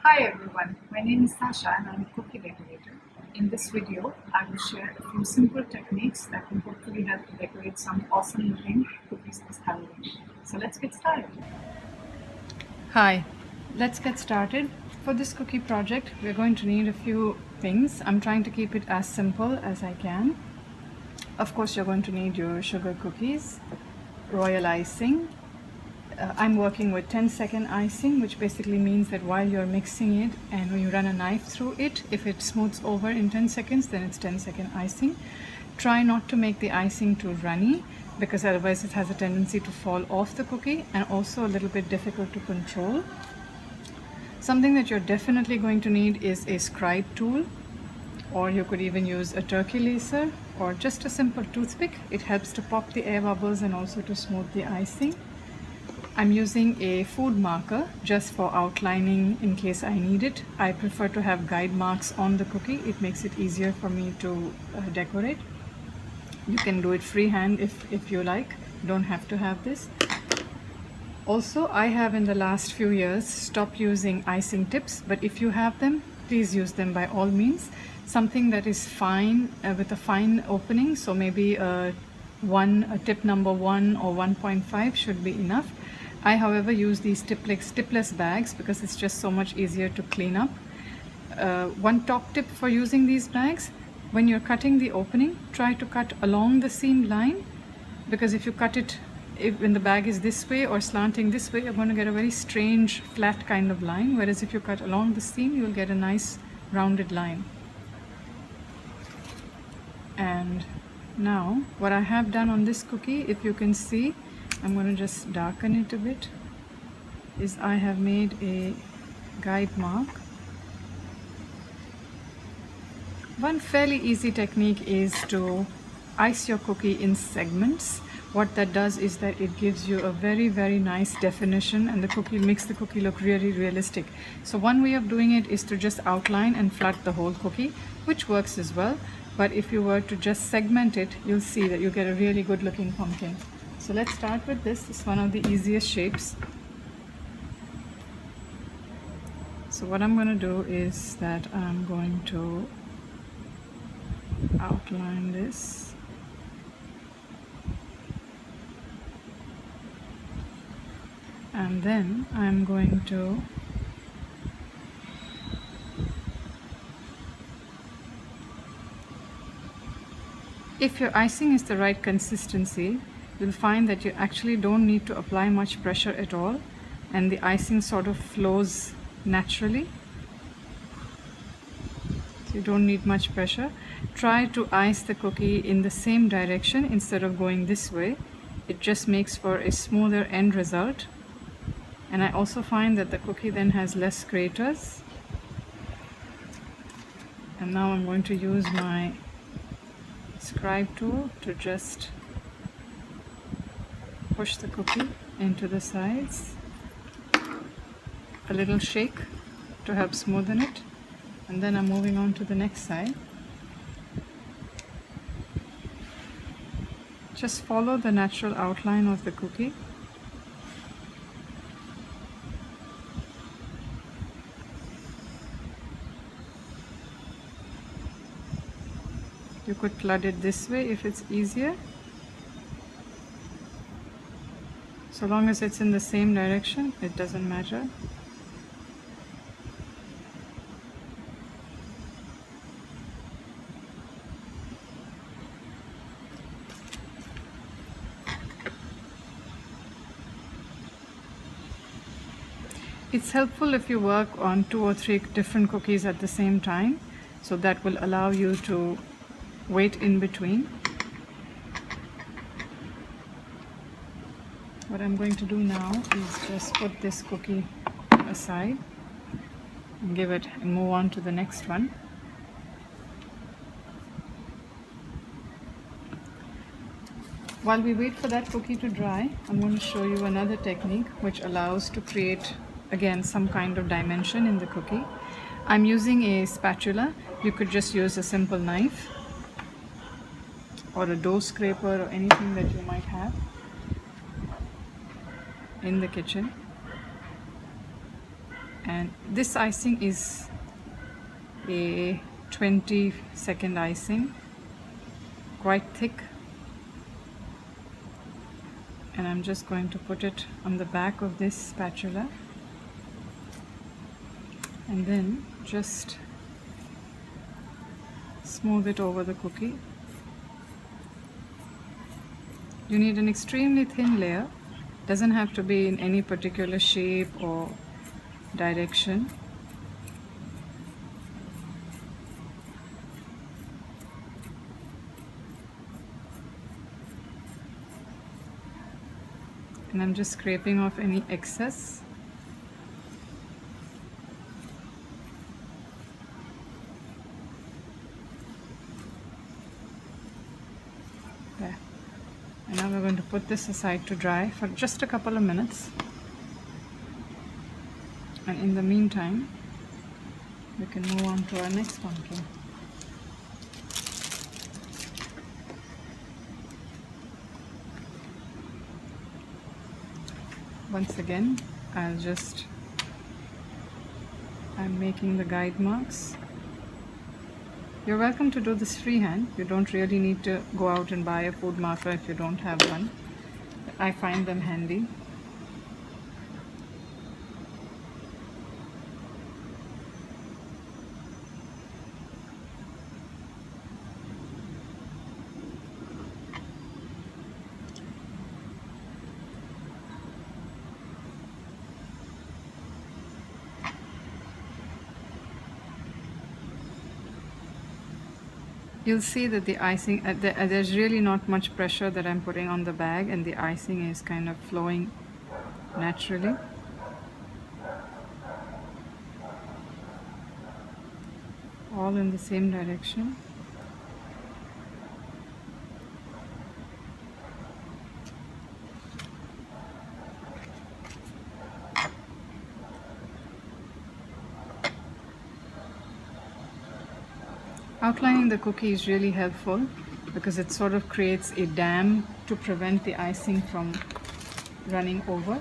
Hi everyone, my name is Sasha and I'm a cookie decorator. In this video, I will share a few simple techniques that will hopefully help you decorate some awesome looking cookies this Halloween. So let's get started. Hi, let's get started. For this cookie project, we're going to need a few things. I'm trying to keep it as simple as I can. Of course, you're going to need your sugar cookies, royal icing. I'm working with 10-second icing, which basically means that while you're mixing it and when you run a knife through it, if it smooths over in 10 seconds, then it's 10-second icing. Try not to make the icing too runny because otherwise it has a tendency to fall off the cookie and also a little bit difficult to control. Something that you're definitely going to need is a scribe tool, or you could even use a turkey laser or just a simple toothpick. It helps to pop the air bubbles and also to smooth the icing. I'm using a food marker just for outlining in case I need it. I prefer to have guide marks on the cookie. It makes it easier for me to decorate. You can do it freehand if you like. You don't have to have this. Also, I have in the last few years stopped using icing tips, but if you have them, please use them by all means. Something that is fine with a fine opening, so maybe a tip number 1 or 1.5 should be enough. I, however, use these tipless bags because it's just so much easier to clean up. One top tip for using these bags: when you're cutting the opening, try to cut along the seam line, because if you cut it when the bag is this way or slanting this way, you're going to get a very strange flat kind of line, whereas if you cut along the seam, you'll get a nice rounded line. And now what I have done on this cookie, if you can see, I'm going to just darken it a bit, is I have made a guide mark. One fairly easy technique is to ice your cookie in segments. What that does is that it gives you a very nice definition, and the cookie makes the cookie look really realistic. So one way of doing it is to just outline and flood the whole cookie, which works as well. But if you were to just segment it, you'll see that you get a really good looking pumpkin. So let's start with this. It's one of the easiest shapes. So what I'm going to do is that I'm going to outline this. And then I'm going to if your icing is the right consistency, you'll find that you actually don't need to apply much pressure at all, and the icing sort of flows naturally. So you don't need much pressure. Try to ice the cookie in the same direction instead of going this way. It just makes for a smoother end result. And I also find that the cookie then has less craters. And now I'm going to use my scribe tool to just push the cookie into the sides. A little shake to help smoothen it. And then I'm moving on to the next side. Just follow the natural outline of the cookie. You could flood it this way if it's easier. So long as it's in the same direction, it doesn't matter. It's helpful if you work on 2 or 3 different cookies at the same time, so that will allow you to wait in between. What I'm going to do now is just put this cookie aside and move on to the next one. While we wait for that cookie to dry, I'm going to show you another technique which allows to create again some kind of dimension in the cookie. I'm using a spatula. You could just use a simple knife or a dough scraper or anything that you might have in the kitchen. And this icing is a 20-second icing, quite thick, and I'm just going to put it on the back of this spatula and then just smooth it over the cookie. You need an extremely thin layer. Doesn't have to be in any particular shape or direction. And I'm just scraping off any excess. There. And now we're going to put this aside to dry for just a couple of minutes. And in the meantime, we can move on to our next pumpkin. Once again, I'm making the guide marks. You're welcome to do this freehand. You don't really need to go out and buy a food marker if you don't have one. I find them handy. You'll see that the icing, there's really not much pressure that I'm putting on the bag, and the icing is kind of flowing naturally. All in the same direction. Outlining the cookie is really helpful because it sort of creates a dam to prevent the icing from running over.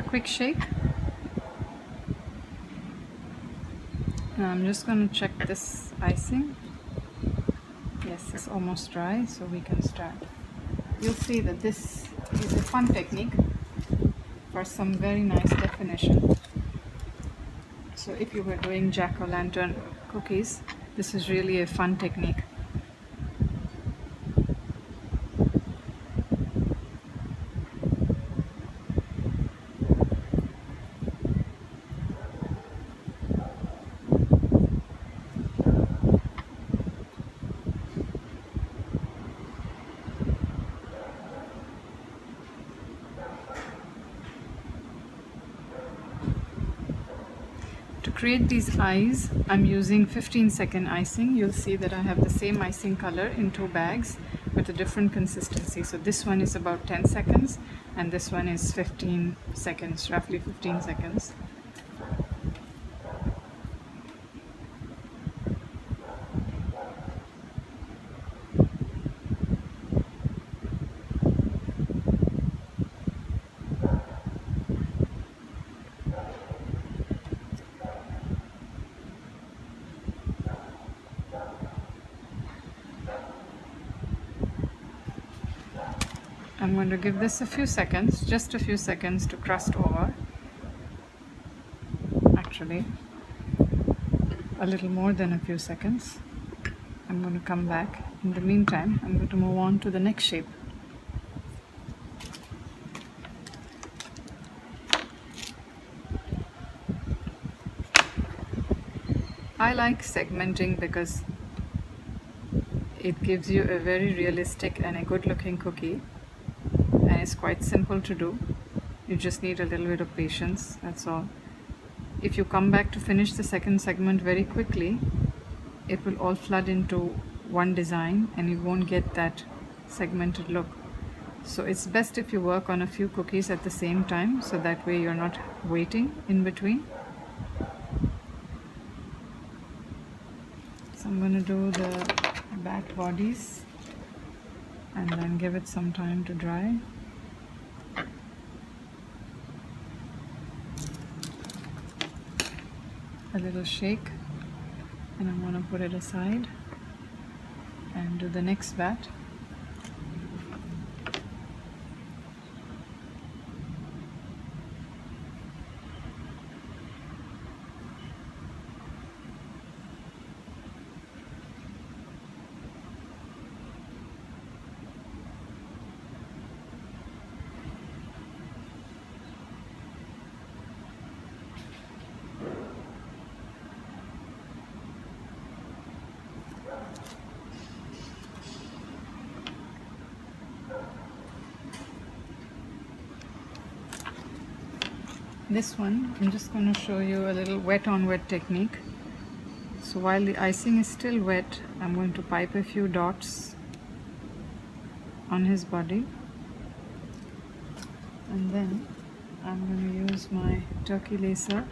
Quick shake. Now I'm just going to check this icing. Yes, it's almost dry, so we can start. You'll see that this is a fun technique for some very nice definition. So if you were doing jack-o'-lantern cookies, this is really a fun technique. To create these eyes, I'm using 15-second icing. You'll see that I have the same icing color in two bags with a different consistency. So this one is about 10 seconds and this one is 15 seconds, roughly 15 seconds. I'm going to give this a few seconds, just a few seconds to crust over. Actually, a little more than a few seconds. I'm going to come back. In the meantime, I'm going to move on to the next shape. I like segmenting because it gives you a very realistic and a good looking cookie, and it's quite simple to do. You just need a little bit of patience, that's all. If you come back to finish the second segment very quickly, it will all flood into one design and you won't get that segmented look. So it's best if you work on a few cookies at the same time, so that way you're not waiting in between. So I'm going to do the back bodies and then give it some time to dry. A little shake, and I'm going to put it aside and do the next bat. This one, I'm just going to show you a little wet on wet technique. So while the icing is still wet, I'm going to pipe a few dots on his body, and then I'm going to use my turkey lacer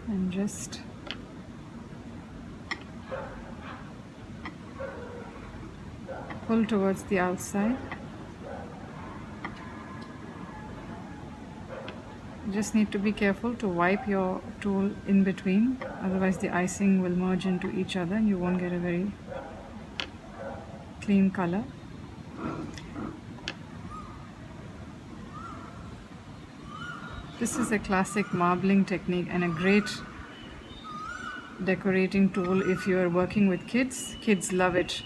and just pull towards the outside. You just need to be careful to wipe your tool in between, otherwise the icing will merge into each other and you won't get a very clean color. This is a classic marbling technique and a great decorating tool if you are working with kids. Kids love it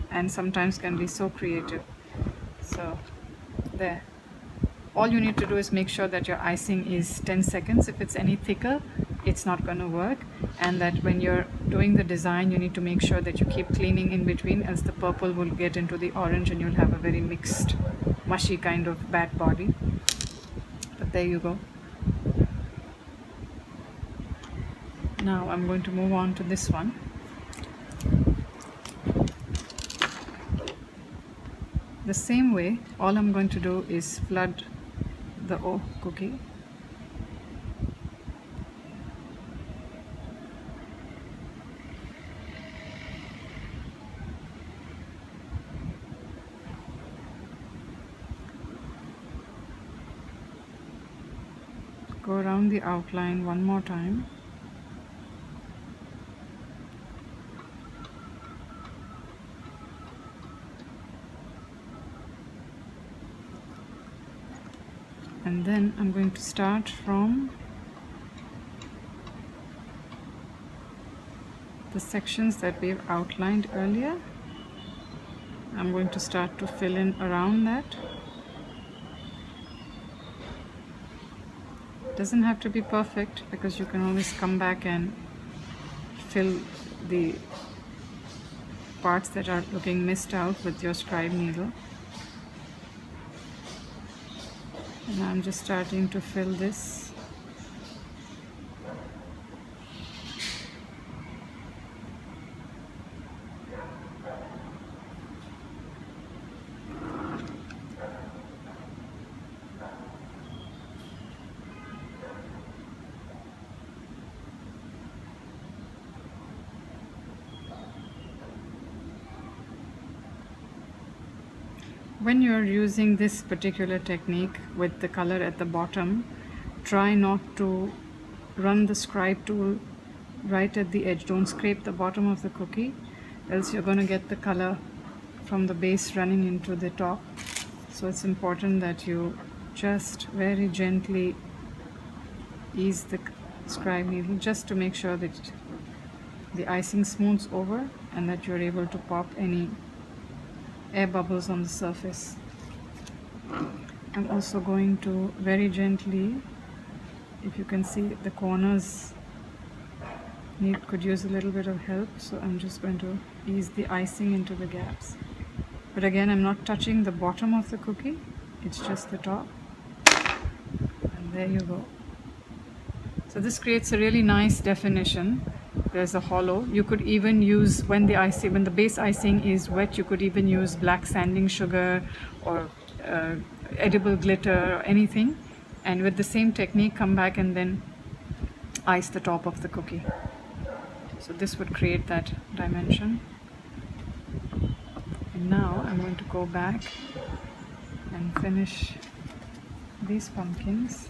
and sometimes can be so creative. So there. All you need to do is make sure that your icing is 10 seconds. If it's any thicker, it's not going to work. And that when you're doing the design, you need to make sure that you keep cleaning in between, else the purple will get into the orange and you'll have a very mixed, mushy kind of bat body. But there you go. Now I'm going to move on to this one. The same way, all I'm going to do is flood the O cookie. Go around the outline one more time. And then I'm going to start from the sections that we've outlined earlier. I'm going to start to fill in around that. It doesn't have to be perfect because you can always come back and fill the parts that are looking missed out with your scribe needle. And I'm just starting to fill this. When you're using this particular technique with the color at the bottom, try not to run the scribe tool right at the edge. Don't scrape the bottom of the cookie, else you're going to get the color from the base running into the top. So it's important that you just very gently ease the scribe needle just to make sure that the icing smooths over and that you're able to pop any air bubbles on the surface. I'm also going to very gently, if you can see the corners could use a little bit of help, so I'm just going to ease the icing into the gaps. But again, I'm not touching the bottom of the cookie, it's just the top. And there you go. So this creates a really nice definition. There's a hollow. You could even use, when the base icing is wet, you could even use black sanding sugar or edible glitter or anything. And with the same technique, come back and then ice the top of the cookie. So this would create that dimension. And now I'm going to go back and finish these pumpkins.